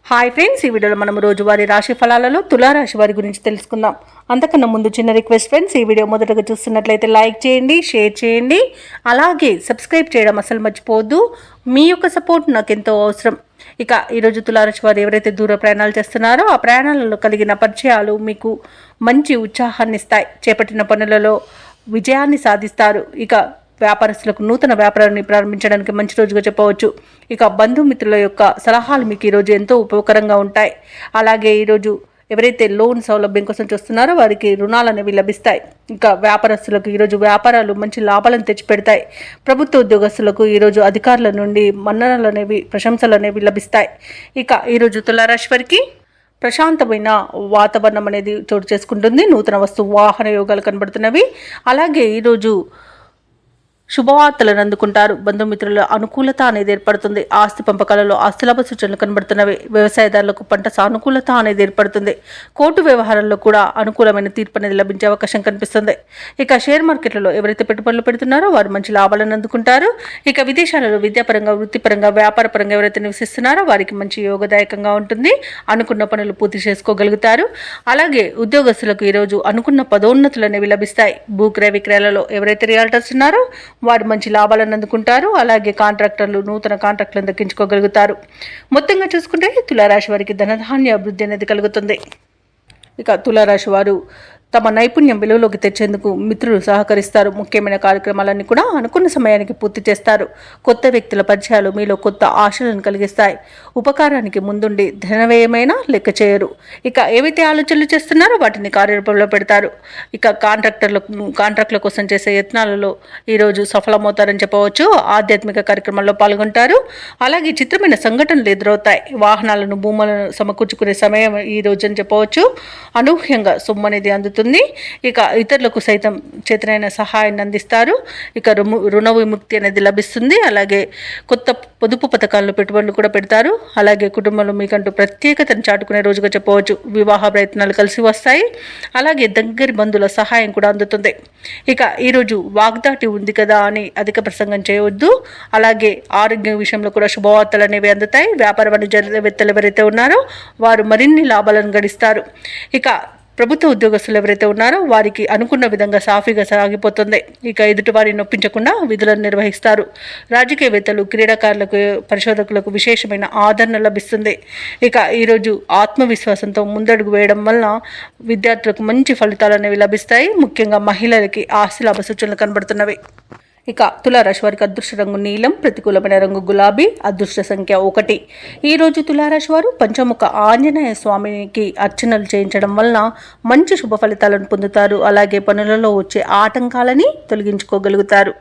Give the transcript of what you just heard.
Hi friends, ఈ వీడియోలో మనం రోజువారీ రాశి ఫలాలలో తులారాశి వారి గురించి తెలుసుకుందాం. అంతకన్నా ముందు చిన్న రిక్వెస్ట్ ఫ్రెండ్స్, ఈ వీడియో మొదటగా చూస్తున్నట్లయితే లైక్ చేయండి, షేర్ చేయండి, అలాగే సబ్స్క్రైబ్ చేయడం అసలు మర్చిపోవద్దు. మీ యొక్క సపోర్ట్ నాకు ఎంతో అవసరం. ఇక ఈరోజు తులారాశి వారు ఎవరైతే దూర ప్రయాణాలు చేస్తున్నారో ఆ ప్రయాణాలలో కలిగిన పరిచయాలు మీకు మంచి ఉత్సాహాన్ని ఇస్తాయి. చేపట్టిన పనులలో విజయాన్ని సాధిస్తారు. ఇక వ్యాపారస్తులకు నూతన వ్యాపారాన్ని ప్రారంభించడానికి మంచి రోజుగా చెప్పవచ్చు. ఇక బంధుమిత్రుల యొక్క సలహాలు మీకు ఈరోజు ఎంతో ఉపయోగకరంగా ఉంటాయి. అలాగే ఈరోజు ఎవరైతే లోన్ సౌలభ్యం కోసం చూస్తున్నారో వారికి రుణాలు అనేవి లభిస్తాయి. ఇంకా వ్యాపారస్తులకు ఈరోజు వ్యాపారాలు మంచి లాభాలను తెచ్చిపెడతాయి. ప్రభుత్వ ఉద్యోగస్తులకు ఈరోజు అధికారుల నుండి మన్ననలు అనేవి, ప్రశంసలు అనేవి లభిస్తాయి. ఇక ఈరోజు తులారాశి వారికి ప్రశాంతమైన వాతావరణం అనేది చోటు చేసుకుంటుంది. నూతన వస్తు వాహన యోగాలు కనబడుతున్నవి. అలాగే ఈరోజు శుభవార్తలను అందుకుంటారు. బంధుమిత్రుల అనుకూలత అనేది ఏర్పడుతుంది. ఆస్తి పంపకాలలో ఆస్తిలాభ సూచనలు కనబడుతున్నవి. వ్యవసాయదారులకు పంట సానుకూలత అనేది ఏర్పడుతుంది. కోర్టు వ్యవహారాల్లో కూడా అనుకూలమైన తీర్పు అనేది లభించే అవకాశం కనిపిస్తుంది. ఇక షేర్ మార్కెట్లలో ఎవరైతే పెట్టుబడులు పెడుతున్నారో వారు మంచి లాభాలను అందుకుంటారు. ఇక విదేశాలలో విద్యాపరంగా, వృత్తిపరంగా, వ్యాపారపరంగా ఎవరైతే నివసిస్తున్నారో వారికి మంచి యోగదాయకంగా ఉంటుంది. అనుకున్న పనులు పూర్తి చేసుకోగలుగుతారు. అలాగే ఉద్యోగస్తులకు ఈరోజు అనుకున్న పదోన్నతులు అనేవి లభిస్తాయి. భూక్రయ విక్రయాలలో ఎవరైతే రియాల్టర్స్ ఉన్నారో వారు మంచి లాభాలను అందుకుంటారు. అలాగే కాంట్రాక్టర్లు నూతన కాంట్రాక్టులను దక్కించుకోగలుగుతారు. మొత్తంగా చూసుకుంటే తులారాశి వారికి ధనధాన్య అభివృద్ధి అనేది కలుగుతుంది. ఇక తులారాశి వారు తమ నైపుణ్యం వెలుగులోకి తెచ్చేందుకు మిత్రులు సహకరిస్తారు. ముఖ్యమైన కార్యక్రమాలన్నీ కూడా అనుకున్న సమయానికి పూర్తి చేస్తారు. కొత్త వ్యక్తుల పరిచయాలు మీలో కొత్త ఆశలను కలిగిస్తాయి. ఉపకారానికి ముందుండి ధనవ్యయమైనా లెక్క చేయరు. ఇక ఏవైతే ఆలోచనలు చేస్తున్నారో వాటిని కార్యరూపంలో పెడతారు. ఇక కాంట్రాక్టుల కోసం చేసే యత్నాలలో ఈరోజు సఫలమవుతారని చెప్పవచ్చు. ఆధ్యాత్మిక కార్యక్రమాల్లో పాల్గొంటారు. అలాగే చిత్రమైన సంఘటనలు ఎదురవుతాయి. వాహనాలను, భూములను సమకూర్చుకునే సమయం ఈ రోజు అని చెప్పవచ్చు. అనూహ్యంగా సొమ్ము అనేది అందుతుంది. ఇక ఇతరులకు సైతం చేతనైన సహాయాన్ని అందిస్తారు. ఇక రుణ విముక్తి అనేది లభిస్తుంది. అలాగే కొత్త పొదుపు పథకాలను పెట్టుబడులు కూడా పెడతారు. అలాగే కుటుంబంలో మీకంటూ ప్రత్యేకతను చాటుకునే రోజుగా చెప్పవచ్చు. వివాహ ప్రయత్నాలు కలిసి వస్తాయి. అలాగే దగ్గరి బంధువుల సహాయం కూడా అందుతుంది. ఇక ఈరోజు వాగ్దాటి ఉంది కదా అని అధిక ప్రసంగం చేయవద్దు. అలాగే ఆరోగ్యం విషయంలో కూడా శుభవార్తలు అనేవి అందుతాయి. వ్యాపార వాణిజ్యవేత్తలు ఎవరైతే ఉన్నారో వారు మరిన్ని లాభాలను గడిస్తారు. ఇక ప్రభుత్వ ఉద్యోగస్తులు ఎవరైతే ఉన్నారో వారికి అనుకున్న విధంగా సాఫీగా సాగిపోతుంది. ఇక ఎదుటి వారిని నొప్పించకుండా విధులను నిర్వహిస్తారు. రాజకీయవేత్తలు, క్రీడాకారులకు, పరిశోధకులకు విశేషమైన ఆదరణ లభిస్తుంది. ఇక ఈరోజు ఆత్మవిశ్వాసంతో ముందడుగు వేయడం వలన విద్యార్థులకు మంచి ఫలితాలు అనేవి లభిస్తాయి. ముఖ్యంగా మహిళలకి ఆస్తి లాభ సూచనలు కనబడుతున్నవి. ఇక తులారాశి వారికి అదృష్ట రంగు నీలం, ప్రతికూలమైన రంగు గులాబీ, అదృష్ట సంఖ్య 1. ఈరోజు తులారాశి వారు పంచముఖ ఆంజనేయ స్వామికి అర్చనలు చేయించడం వలన మంచి శుభ ఫలితాలను పొందుతారు. అలాగే పనులలో వచ్చే ఆటంకాలని తొలగించుకోగలుగుతారు.